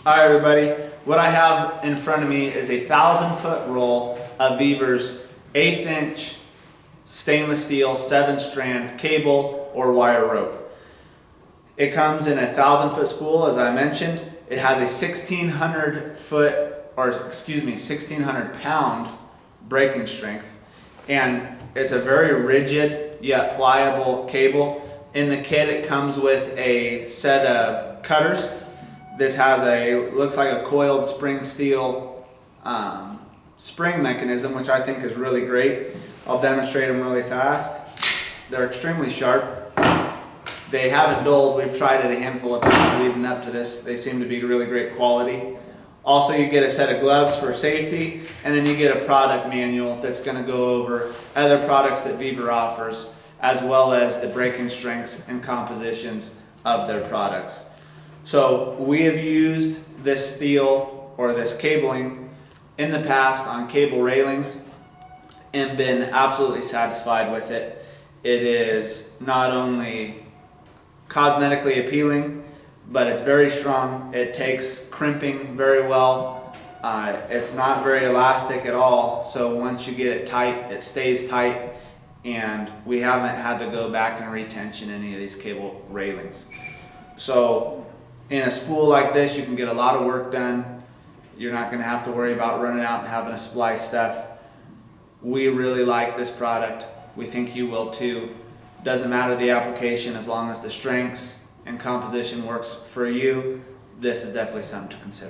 Hi everybody, what I have in front of me is a 1,000-foot roll of VEVOR's 1/8 inch stainless steel 7-strand cable or wire rope. It comes in a 1,000-foot spool, as I mentioned. It has a 1,600 pound breaking strength, and it's a very rigid yet pliable cable. In the kit it comes with a set of cutters. This has looks like a coiled spring steel spring mechanism, which I think is really great. I'll demonstrate them really fast. They're extremely sharp. They haven't dulled. We've tried it a handful of times leading up to this. They seem to be really great quality. Also, you get a set of gloves for safety, and then you get a product manual that's going to go over other products that VEVOR offers, as well as the breaking strengths and compositions of their products. So we have used this steel or this cabling in the past on cable railings and been absolutely satisfied with it. It is not only cosmetically appealing, but it's very strong. It takes crimping very well. It's not very elastic at all, so once you get it tight, it stays tight, and we haven't had to go back and retension any of these cable railings. So in a spool like this, you can get a lot of work done. You're not going to have to worry about running out and having to splice stuff. We really like this product. We think you will too. Doesn't matter the application, as long as the strengths and composition works for you. This is definitely something to consider.